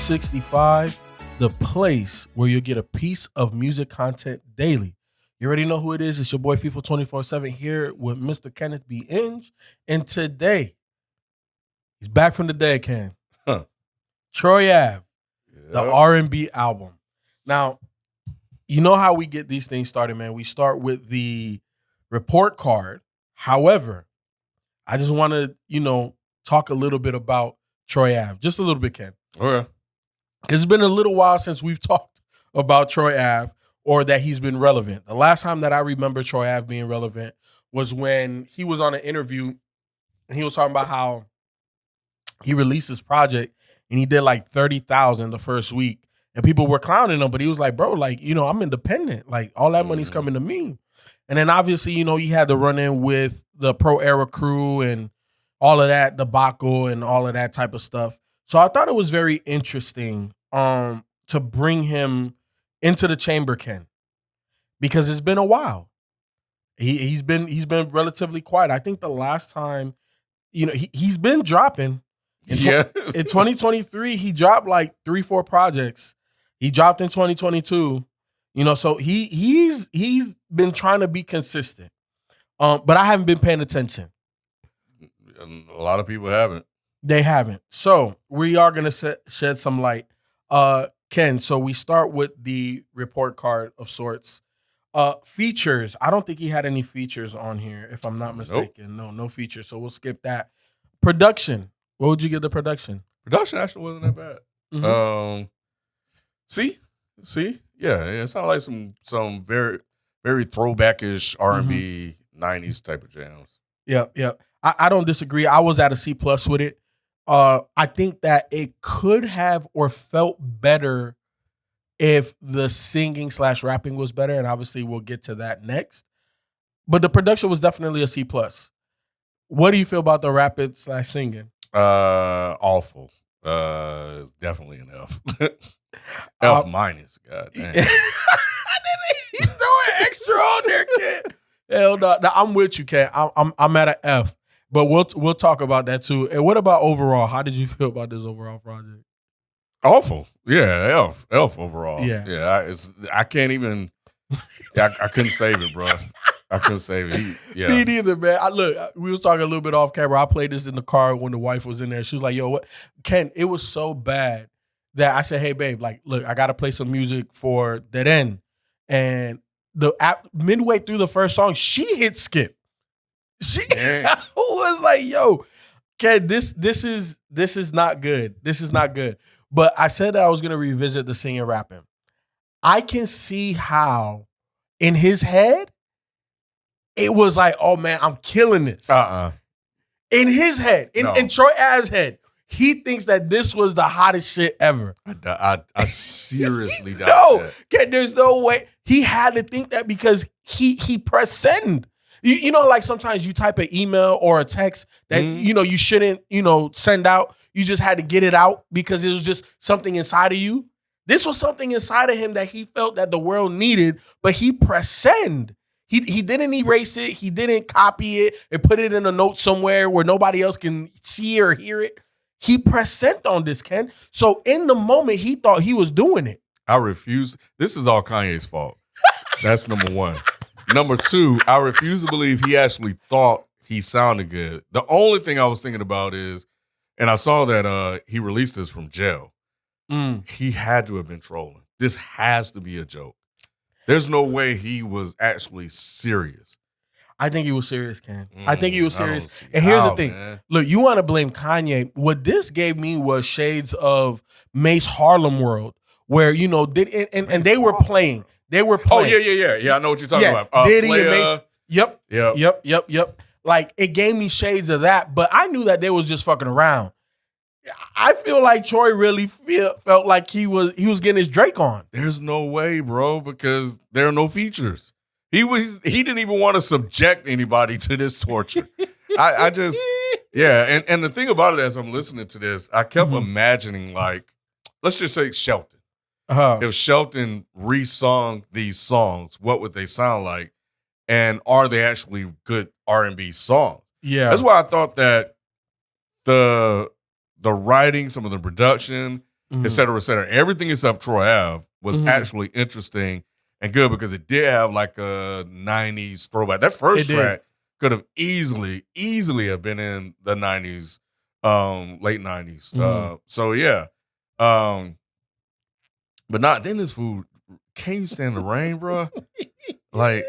365, the place where you'll get a piece of music content daily. You already know who it is. It's your boy FIFA 24/7 here with Mr. Kenneth B. Inge. And today, he's back from the dead, Ken. Troy Ave, the R&B album. Now, you know how we get these things started, man. We start with the report card. However, I just want to, talk a little bit about Troy Ave. Just a little bit, Ken. Okay. It's been a little while since we've talked about Troy Ave or that he's been relevant. The last time that I remember Troy Ave being relevant was when he was on an interview and he was talking about how he released his project and he did like 30,000 the first week. And people were clowning him, but he was like, bro, I'm independent. Like, all that money's coming to me. And then obviously, he had to run in with the Pro Era crew and all of that debacle and all of that type of stuff. So I thought it was very interesting to bring him into the chamber, Ken, because it's been a while. He's been relatively quiet. I think the last time, he's been dropping. In 2023, he dropped like 3-4 projects. He dropped in 2022. So he's been trying to be consistent. But I haven't been paying attention. A lot of people haven't. They haven't. So we are going to shed some light. Ken, so we start with the report card of sorts. Features. I don't think he had any features on here, if I'm not mistaken. Nope. No features. So we'll skip that. Production. What would you give the production? Production actually wasn't that bad. Mm-hmm. See? Yeah, it sounded like some very, very throwbackish R&B 90s type of jams. Yeah. I don't disagree. I was at a C+ with it. I think that it could have or felt better if the singing / rapping was better, and obviously we'll get to that next. But the production was definitely a C+. What do you feel about the rapid / singing? Awful. It's definitely an F. F minus. God damn. He threw an extra on there, kid. Hell no. Now, I'm with you, Ken. I'm at an F. But we'll talk about that too. And what about overall? How did you feel about this overall project? Awful. Yeah, F overall. Yeah. I can't even. I couldn't save it, bro. I couldn't save it. Me neither, man. We was talking a little bit off camera. I played this in the car when the wife was in there. She was like, "Yo, what, Ken?" It was so bad that I said, "Hey, babe, look, I got to play some music for Dead End." And midway through the first song, she hit skip. She was like, "Yo, Ken, this is not good. This is not good." But I said that I was gonna revisit the singing rapping. I can see how in his head it was like, "Oh man, I'm killing this." In his head, in Troy Ave's head, he thinks that this was the hottest shit ever. I seriously doubt that. Ken, there's no way. He had to think that because he pressed send. Like sometimes you type an email or a text that, you shouldn't, send out. You just had to get it out because it was just something inside of you. This was something inside of him that he felt that the world needed, but he pressed send. He didn't erase it. He didn't copy it and put it in a note somewhere where nobody else can see or hear it. He pressed send on this, Ken. So in the moment, he thought he was doing it. I refuse. This is all Kanye's fault. That's number one. Number two, I refuse to believe he actually thought he sounded good. The only thing I was thinking about is, and I saw that he released this from jail. He had to have been trolling. This has to be a joke. There's no way he was actually serious. I think he was serious, Ken. I think he was serious. And here's the thing. Man. Look, you want to blame Kanye. What this gave me was shades of Mace Harlem World, where, and they were playing. They were playing. Oh, yeah. I know what you're talking about. Diddy and Mace. Yep. Like, it gave me shades of that, but I knew that they was just fucking around. I feel like Troy really felt like he was getting his Drake on. There's no way, bro, because there are no features. He didn't even want to subject anybody to this torture. I just and the thing about it, as I'm listening to this, I kept imagining, like, let's just say Shelton. If Shelton re-sung these songs, what would they sound like? And are they actually good R&B songs? Yeah. That's why I thought that the writing, some of the production, et cetera, et cetera. Everything except Troy Ave was actually interesting and good because it did have like a 90s throwback. That first track could have easily have been in the 90s, late 90s. So yeah. But not then this food. Can't you stand the rain, bro? Like,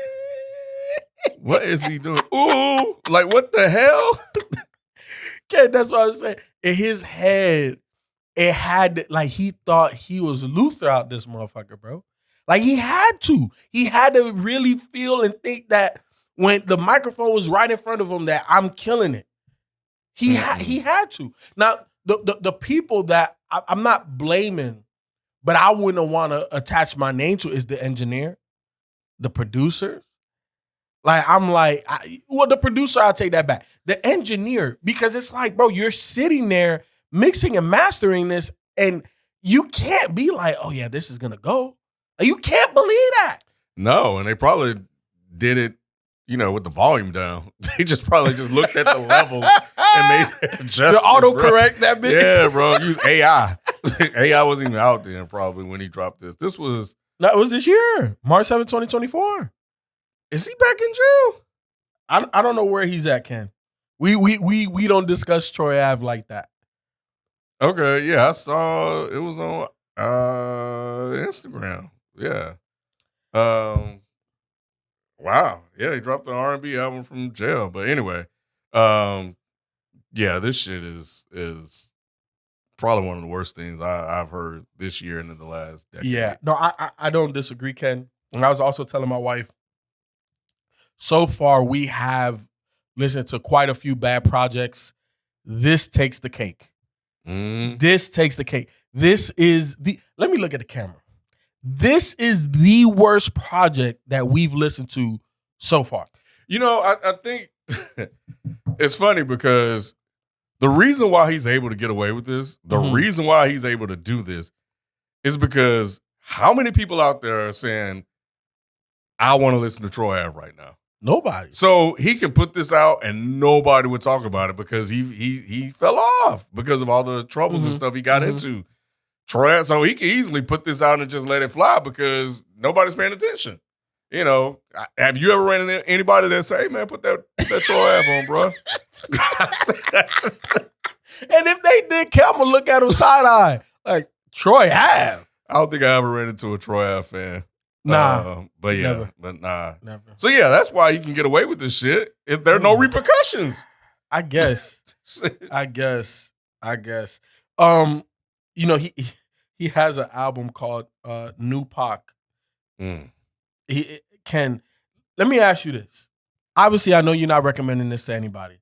what is he doing? Ooh, like what the hell? Okay, that's what I was saying. In his head, it had like he thought he was Luther out this motherfucker, bro. Like he had to. He had to really feel and think that when the microphone was right in front of him that I'm killing it. He had to. Now, the people that I'm not blaming, but I wouldn't want to attach my name to is the engineer, the producer. Like, I'm like, the producer, I'll take that back. The engineer, because it's like, bro, you're sitting there mixing and mastering this, and you can't be like, oh, yeah, this is going to go. Like, you can't believe that. No, and they probably did it, with the volume down. They just probably looked at the levels and made adjustments. The autocorrect that bit. Yeah, bro. Use AI. AI wasn't even out then probably when he dropped this. It was this year, March 7th, 2024. Is he back in jail? I don't know where he's at, Ken. We don't discuss Troy Ave like that. Okay, yeah, I saw it was on Instagram. Yeah. Wow. Yeah, he dropped an R&B album from jail. But anyway, yeah, this shit is probably one of the worst things I've heard this year and in the last decade. Yeah. No, I don't disagree, Ken. And I was also telling my wife, so far we have listened to quite a few bad projects. This takes the cake. This takes the cake. This is let me look at the camera. This is the worst project that we've listened to so far. I think it's funny because the reason why he's able to get away with this, the reason why he's able to do this is because how many people out there are saying, I want to listen to Troy Ave right now? Nobody. So he can put this out and nobody would talk about it because he fell off because of all the troubles and stuff he got into. Troy, so he can easily put this out and just let it fly because nobody's paying attention. Have you ever ran into anybody that say, hey, man, put that Troy Ave on, bro? And if they did, Kel would look at him side-eye. Like, Troy Ave? I don't think I ever ran into a Troy Ave fan. Nah. But yeah, never. But nah. Never. So yeah, that's why you can get away with this shit. There are no repercussions. I guess. He has an album called New Pac. Let me ask you this. Obviously, I know you're not recommending this to anybody.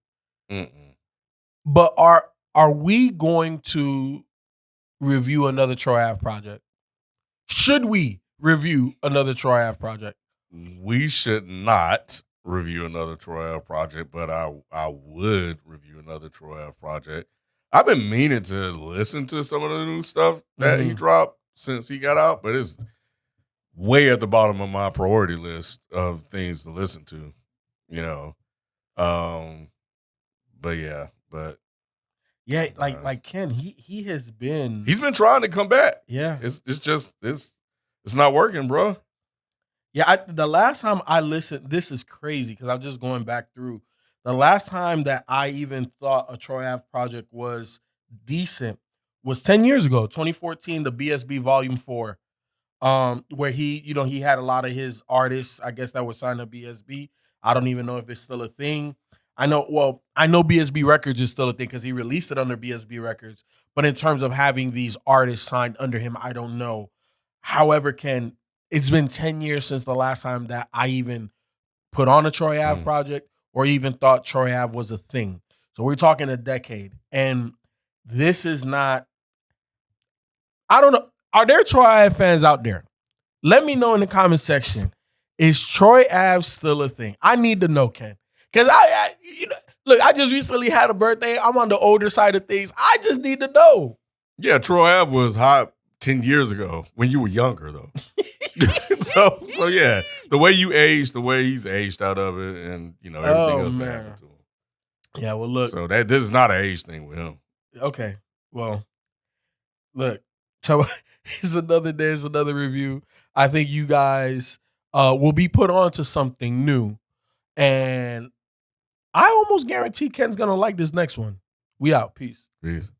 But are we going to review another Troy Ave project? Should we review another Troy Ave project? We should not review another Troy Ave project, but I would review another Troy Ave project. I've been meaning to listen to some of the new stuff that he dropped since he got out, but it's way at the bottom of my priority list of things to listen to, like Ken, he's been trying to come back. Yeah, it's not working, bro. Yeah, the last time I listened, this is crazy because I'm just going back through. The last time that I even thought a Troy Ave project was decent was 10 years ago, 2014, the BSB Volume 4, where he had a lot of his artists, I guess, that were signed to BSB. I don't even know if it's still a thing. I know BSB Records is still a thing because he released it under BSB Records. But in terms of having these artists signed under him, I don't know. However, Ken, it's been 10 years since the last time that I even put on a Troy Ave project or even thought Troy Ave was a thing. So we're talking a decade. And this is not, I don't know. Are there Troy Ave fans out there? Let me know in the comment section. Is Troy Ave still a thing? I need to know, Ken. Because look, I just recently had a birthday. I'm on the older side of things. I just need to know. Yeah, Troy Ave was hot 10 years ago when you were younger, though. so yeah, the way you aged, the way he's aged out of it, and everything else that happened to him. Yeah, well, look. So this is not an age thing with him. Okay, well, look, There's another review. I think you guys will be put on to something new. And I almost guarantee Ken's gonna like this next one. We out. Peace. Peace.